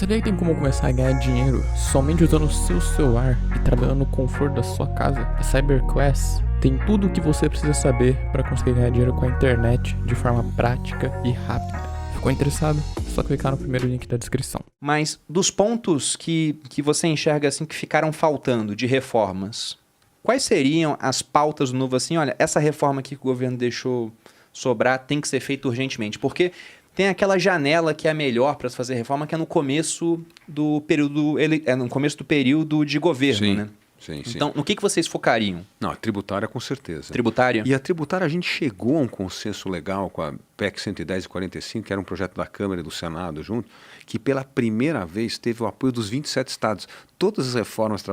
Sabia que tem como começar a ganhar dinheiro somente usando o seu celular e trabalhando no conforto da sua casa? A CyberQuest tem tudo o que você precisa saber para conseguir ganhar dinheiro com a internet de forma prática e rápida. Ficou interessado? É só clicar no primeiro link da descrição. Mas dos pontos que você enxerga assim que ficaram faltando de reformas, quais seriam as pautas do novo assim? Olha, essa reforma aqui que o governo deixou sobrar tem que ser feita urgentemente, porque tem aquela janela que é a melhor para se fazer reforma, que é no começo do período de governo, Sim, né? sim. Então, no que vocês focariam? Não, a tributária com certeza. Tributária? E a tributária a gente chegou a um consenso legal com a PEC 110 e 45, que era um projeto da Câmara e do Senado junto, que pela primeira vez teve o apoio dos 27 estados. Todas as reformas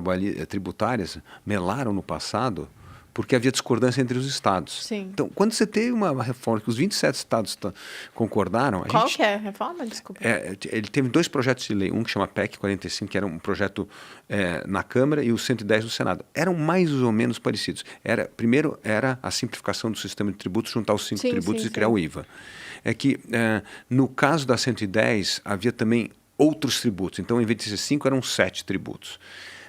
tributárias melaram no passado porque havia discordância entre os estados. Sim. Então, quando você teve uma reforma que os 27 estados concordaram... Qual que é a reforma? Desculpa. Ele teve dois projetos de lei, um que chama PEC 45, que era um projeto na Câmara, e o 110 no Senado. Eram mais ou menos parecidos. Primeiro era a simplificação do sistema de tributos, juntar os 5 tributos e criar o IVA. É que, no caso da 110, havia também outros tributos. Então, em vez de ser 5, eram 7 tributos.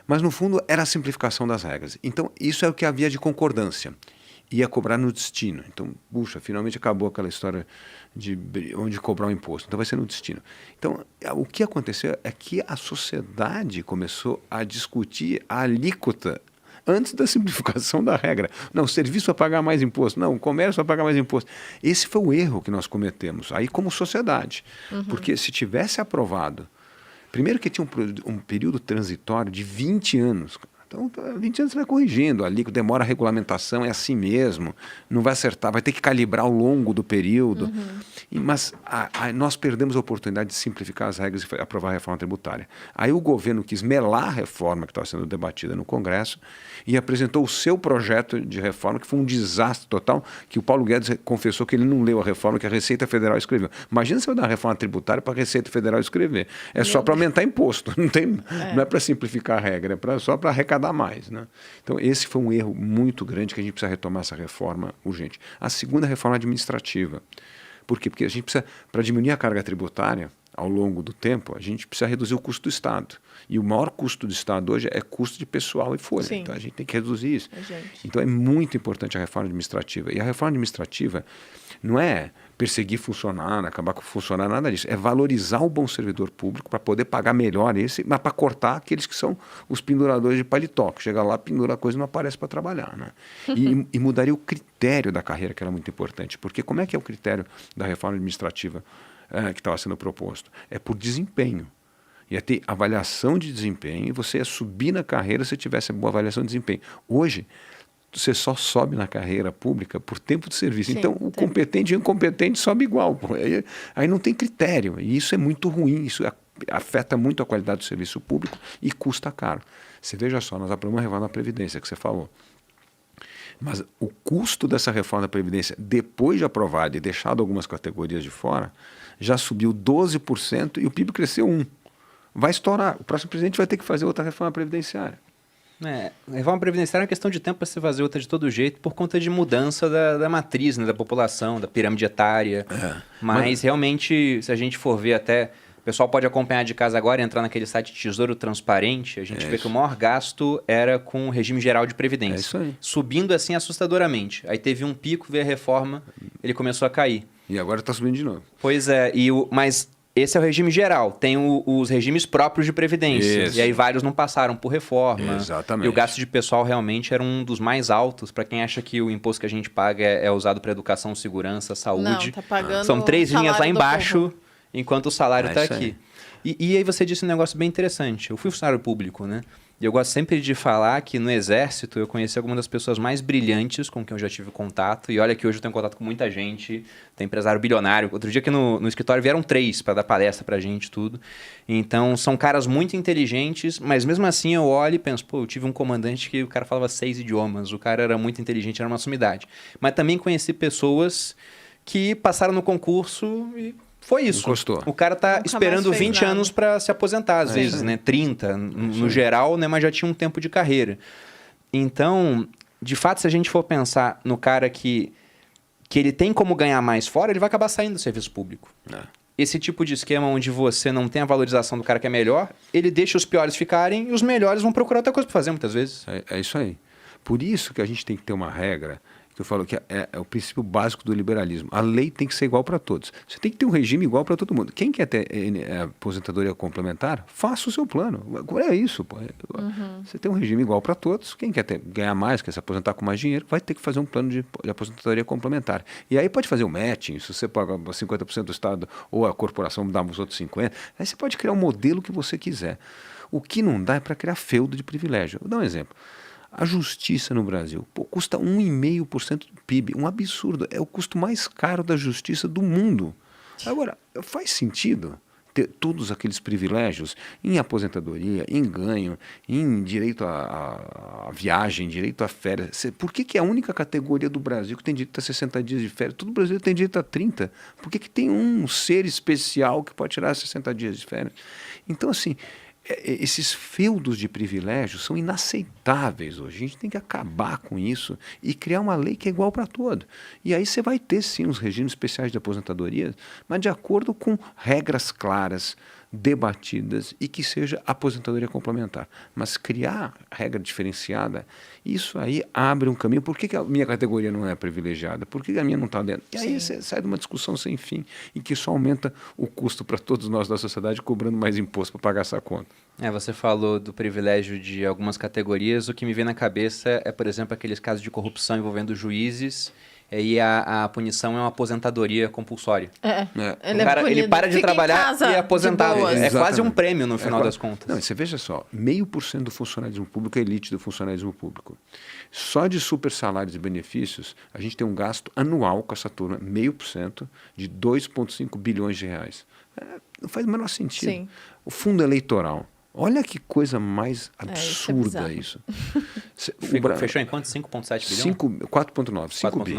Mas, no fundo, era a simplificação das regras. Então, isso é o que havia de concordância. Ia cobrar no destino. Então, puxa, finalmente acabou aquela história de onde cobrar o imposto. Então, vai ser no destino. Então, o que aconteceu é que a sociedade começou a discutir a alíquota antes da simplificação da regra. Não, o serviço vai pagar mais imposto. Não, o comércio vai pagar mais imposto. Esse foi o erro que nós cometemos, aí como sociedade. Porque se tivesse aprovado... Primeiro que tinha um período transitório de 20 anos. Então, 20 anos você vai corrigindo, ali demora a regulamentação, é assim mesmo, não vai acertar, vai ter que calibrar ao longo do período. Mas nós perdemos a oportunidade de simplificar as regras e aprovar a reforma tributária. Aí o governo quis melar a reforma que estava sendo debatida no Congresso e apresentou o seu projeto de reforma, que foi um desastre total, que o Paulo Guedes confessou que ele não leu a reforma que a Receita Federal escreveu. Imagina se eu dar uma reforma tributária para a Receita Federal escrever. É só para aumentar imposto, não é para simplificar a regra, só para arrecadar mais, né? Então, esse foi um erro muito grande que a gente precisa retomar essa reforma urgente. A segunda reforma administrativa. Por quê? Porque a gente precisa, para diminuir a carga tributária ao longo do tempo, a gente precisa reduzir o custo do Estado. E o maior custo do Estado hoje é custo de pessoal e folha. Sim. Então, a gente tem que reduzir isso. Então, é muito importante a reforma administrativa. E a reforma administrativa não é perseguir funcionário, acabar com funcionário, nada disso. É valorizar o bom servidor público para poder pagar melhor esse, mas para cortar aqueles que são os penduradores de paletó, que chega lá, pendura a coisa e não aparece para trabalhar, né? E mudaria o critério da carreira, que era muito importante. Porque como é que é o critério da reforma administrativa que estava sendo proposto? É por desempenho. Ia ter avaliação de desempenho e você ia subir na carreira se tivesse boa avaliação de desempenho. Hoje, você só sobe na carreira pública por tempo de serviço. Sim, então, o competente e o incompetente sobe igual. Pô. Aí não tem critério. E isso é muito ruim. Isso afeta muito a qualidade do serviço público e custa caro. Você veja só, nós aprovamos a reforma da Previdência, que você falou. Mas o custo dessa reforma da Previdência, depois de aprovada e deixado algumas categorias de fora, já subiu 12% e o PIB cresceu 1%. Vai estourar. O próximo presidente vai ter que fazer outra reforma previdenciária. A reforma previdenciária é uma questão de tempo para se fazer outra de todo jeito por conta de mudança da matriz, né, da população, da pirâmide etária. Mas realmente, se a gente for ver até... O pessoal pode acompanhar de casa agora e entrar naquele site Tesouro Transparente. A gente vê que o maior gasto era com o regime geral de previdência. É isso aí. Subindo assim assustadoramente. Aí teve um pico, veio a reforma, ele começou a cair. E agora está subindo de novo. Pois é, mas... Esse é o regime geral. Tem os regimes próprios de previdência. Isso. E aí vários não passaram por reforma. Exatamente. E o gasto de pessoal realmente era um dos mais altos. Para quem acha que o imposto que a gente paga é usado para educação, segurança, saúde. Não, tá pagando São 3 linhas lá embaixo, povo. enquanto o salário está isso aqui. E aí você disse um negócio bem interessante. Eu fui funcionário público, né? E eu gosto sempre de falar que no Exército eu conheci algumas das pessoas mais brilhantes com quem eu já tive contato. E olha que hoje eu tenho contato com muita gente. Tem empresário bilionário. Outro dia aqui no escritório vieram 3 para dar palestra pra gente tudo. Então são caras muito inteligentes, mas mesmo assim eu olho e penso, pô, eu tive um comandante que o cara falava 6 idiomas. O cara era muito inteligente, era uma sumidade. Mas também conheci pessoas que passaram no concurso e... Foi isso. Encostou. O cara tá Nunca esperando mais fez 20 nada. anos para se aposentar, às vezes, né? 30, no geral, né? Mas já tinha um tempo de carreira. Então, de fato, se a gente for pensar no cara que ele tem como ganhar mais fora, ele vai acabar saindo do serviço público. esse tipo de esquema onde você não tem a valorização do cara que é melhor, ele deixa os piores ficarem e os melhores vão procurar outra coisa para fazer muitas vezes. É isso aí. Por isso que a gente tem que ter uma regra, que eu falo que é o princípio básico do liberalismo. A lei tem que ser igual para todos. Você tem que ter um regime igual para todo mundo. Quem quer ter aposentadoria complementar, faça o seu plano. É isso. Pô. Você tem um regime igual para todos. Quem quer ganhar mais, quer se aposentar com mais dinheiro, vai ter que fazer um plano de aposentadoria complementar. E aí pode fazer o matching, se você paga 50% do Estado ou a corporação dá os outros 50%. Aí você pode criar o modelo que você quiser. O que não dá é para criar feudo de privilégio. Vou dar um exemplo. A justiça no Brasil custa 1,5% do PIB, um absurdo. É o custo mais caro da justiça do mundo. Agora, faz sentido ter todos aqueles privilégios em aposentadoria, em ganho, em direito à viagem, direito a férias? Por que é a única categoria do Brasil que tem direito a 60 dias de férias? Todo brasileiro tem direito a 30. Por que tem um ser especial que pode tirar 60 dias de férias? Então, assim, esses feudos de privilégios são inaceitáveis hoje. A gente tem que acabar com isso e criar uma lei que é igual para todo. E aí você vai ter, sim, os regimes especiais de aposentadoria, mas de acordo com regras claras, debatidas e que seja aposentadoria complementar. Mas criar regra diferenciada, isso aí abre um caminho. Por que a minha categoria não é privilegiada? Por que a minha não está dentro? E aí você sai de uma discussão sem fim e que só aumenta o custo para todos nós da sociedade, cobrando mais imposto para pagar essa conta. Você falou do privilégio de algumas categorias. O que me vem na cabeça é, por exemplo, aqueles casos de corrupção envolvendo juízes. E a punição é uma aposentadoria compulsória. Ele para de trabalhar e é aposentado. É quase um prêmio no final das contas. Não, você veja só, 0,5% do funcionalismo público é elite do funcionalismo público. Só de super salários e benefícios, a gente tem um gasto anual com essa turma, 0,5% de 2,5 bilhões de reais. Não faz o menor sentido. Sim. O fundo eleitoral. Olha que coisa mais absurda isso. Fechou em quanto? 5,7 bilhões? 4,9. 5 bi.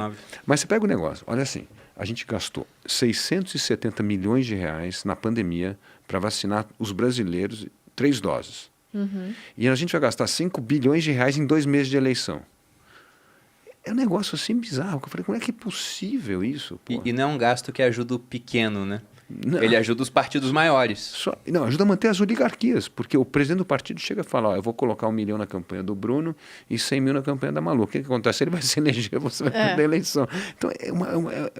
Mas você pega o negócio, olha assim, a gente gastou 670 milhões de reais na pandemia para vacinar os brasileiros 3 doses. E a gente vai gastar 5 bilhões de reais em 2 meses de eleição. É um negócio assim bizarro. Eu falei, como é que é possível isso? E não é um gasto que ajuda o pequeno, né? Não. Ele ajuda os partidos maiores. Não, ajuda a manter as oligarquias, porque o presidente do partido chega e fala, eu vou colocar 1 milhão na campanha do Bruno e 100 mil na campanha da Malu. O que acontece? Ele vai se eleger, você vai perder a eleição. Então,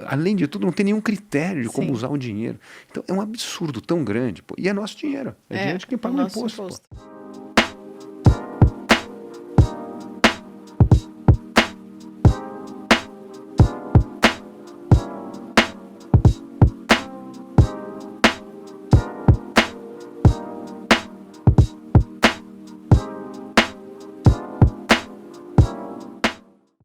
além de tudo, não tem nenhum critério de como usar o dinheiro. Então, é um absurdo tão grande. E é nosso dinheiro. É dinheiro de quem paga o imposto.